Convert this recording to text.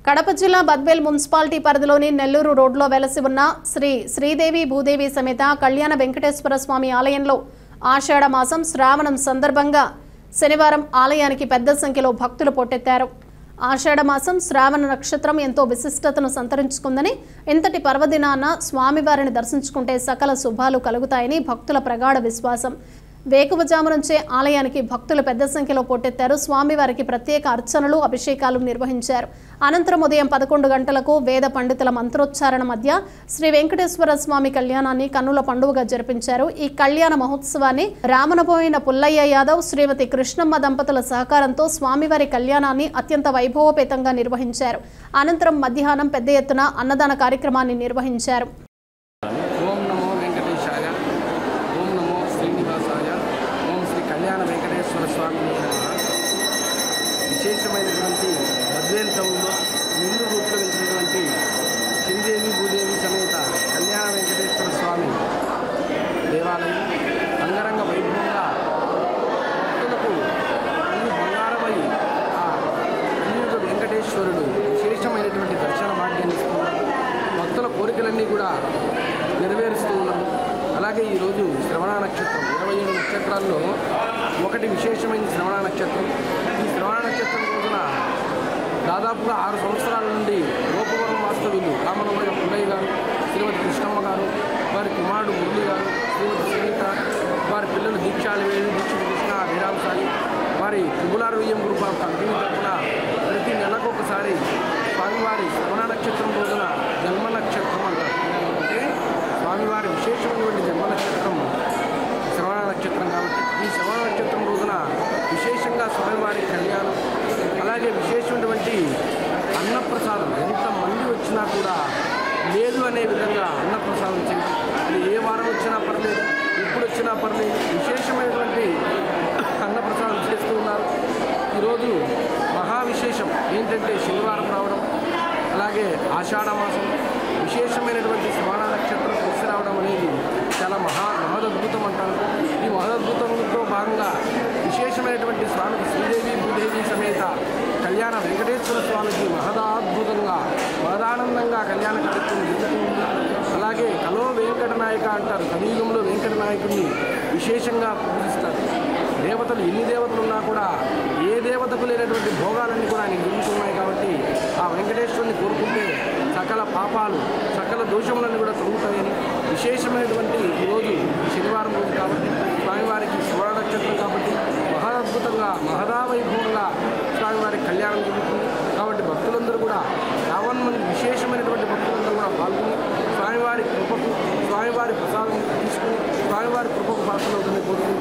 కడప జిల్లా బద్వేల్ మున్సిపాలిటీ పరిధిలోని నెల్లూరు రోడ్లో వెలసి ఉన్న శ్రీ శ్రీదేవి భూదేవి సమేత కళ్యాణ వెంకటేశ్వర స్వామి ఆలయంలో ఆషాఢ మాసం శ్రావణం సందర్భంగా శనివారం ఆలయానికి పెద్ద సంఖ్యలో భక్తులు పోటెత్తారు. ఆషాఢ మాసం శ్రావణ నక్షత్రం ఎంతో విశిష్టతను సంతరించుకుందని, ఇంతటి పర్వదినాన స్వామివారిని దర్శించుకుంటే సకల శుభాలు కలుగుతాయని భక్తుల ప్రగాఢ విశ్వాసం. వేకువజాము నుంచే ఆలయానికి భక్తులు పెద్ద సంఖ్యలో పోటెత్తారు. స్వామివారికి ప్రత్యేక అర్చనలు, అభిషేకాలు నిర్వహించారు. అనంతరం ఉదయం 11 గంటలకు వేద పండితుల మంత్రోచ్చారణ మధ్య శ్రీ వెంకటేశ్వర స్వామి కళ్యాణాన్ని కన్నుల పండుగగా జరిపించారు. ఈ కళ్యాణ మహోత్సవాన్ని రామనబోయిన పుల్లయ్య యాదవ్, శ్రీమతి కృష్ణమ్మ దంపతుల సహకారంతో స్వామివారి కళ్యాణాన్ని అత్యంత వైభవోపేతంగా నిర్వహించారు. అనంతరం మధ్యాహ్నం పెద్ద ఎత్తున అన్నదాన కార్యక్రమాన్ని నిర్వహించారు. కళ్యాణ వెంకటేశ్వర స్వామి విశేషమైనటువంటి బద్వేల్ టౌన్లో నెల్లూరు రూట్లో వెలిసినటువంటి శ్రీదేవి భూదేవి సమేత కళ్యాణ వెంకటేశ్వర స్వామి దేవాలయం అంగరంగ వైభవంగా భక్తులకు ఇల్లు బంగారమై ఆ కలియుగ వెంకటేశ్వరుడు విశేషమైనటువంటి దర్శన భాగ్యాన్ని ఇస్తున్నారు. భక్తుల కోరికలన్నీ కూడా నెరవేరుస్తూ ఉన్నారు. అలాగే ఈరోజు శ్రవణ నక్షత్రం 27 నక్షత్రాల్లో ఒకటి విశేషమైన శ్రవణ నక్షత్రం. ఈ శ్రవణ నక్షత్రం రోజున దాదాపుగా 6 సంవత్సరాల నుండి గోపవరం వాస్తవ్యులు రామనబోయిన పుల్లయ్య గారు, శ్రీమతి కృష్ణమ్మ గారు, వారి కుమారుడు మురళి గారు, శ్రీమతి సునీత, వారి పిల్లలు దీక్షాళవేణి, దీక్షిత కృష్ణ, అభిరామ్ సాయి, వారి త్రిపులార్వీయం గ్రూప్ ఆఫ్ కంపెనీ తరఫున ప్రతి నెలకొకసారి స్వామివారి శ్రవణ నక్షత్రం రోజున జన్మ నక్షత్రం అంటారు. అంటే స్వామివారి విశేషమైనటువంటి జన్మ నక్షత్రం శ్రవణ నక్షత్రం కాబట్టి ఈ శ్రవణ నక్షత్రం రోజున విశేషంగా స్వామివారి కళ్యాణం, అలాగే విశేషమైనటువంటి అన్నప్రసాదం. ఎంతమంది వచ్చినా కూడా లేదు అనే విధంగా అన్నప్రసాదం చేయడం. అది ఏ వారం వచ్చినా పర్లేదు, ఎప్పుడు వచ్చినా పర్లేదు, విశేషమైనటువంటి అన్నప్రసాదం చేస్తూ ఉన్నారు. ఈరోజు మహావిశేషం ఏంటంటే శనివారం రావడం, అలాగే ఆషాఢ మాసం విశేషమైనటువంటి శ్రవణ నక్షత్రం కలిసి రావడం అనేది చాలా మహదద్భుతం అంటారు. ఈ మహదద్భుతంతో భాగంగా విశేషమైనటువంటి స్వామికి శ్రీదేవి భూదేవి సమేత కళ్యాణ వెంకటేశ్వర స్వామికి మహదాద్భుతంగా మహదానందంగా కళ్యాణ కార్యక్రమం జరుగుతుంది. అలాగే కలో వెంకటనాయక అంటారు. కలియుగంలో వెంకటనాయకుడిని విశేషంగా పూజిస్తారు. దేవతలు ఎన్ని దేవతలు ఉన్నా కూడా ఏ దేవతకు లేనటువంటి భోగాలన్నీ కూడా ఆయన జరుగుతున్నాయి కాబట్టి ఆ వెంకటేశ్వరుని కోరుకుంటే సకల పాపాలు, సకల దోషములన్నీ కూడా తొలుగుతాయని విశేషమైనటువంటి ఈరోజు శనివారం రోజు కాబట్టి స్వామివారికి శ్రవణ నక్షత్రం కాబట్టి మహాద్భుతంగా మహదావైభవంగా స్వామివారికి కళ్యాణం జరుగుతుంది. కాబట్టి భక్తులందరూ కూడా 50 మంది విశేషమైనటువంటి భక్తులందరూ కూడా పాల్గొని స్వామివారి కృపకు, స్వామివారి ప్రసాదం తీసుకుని స్వామివారి కృపకు పాత్రలవుతుందని కోరుకుంటున్నారు.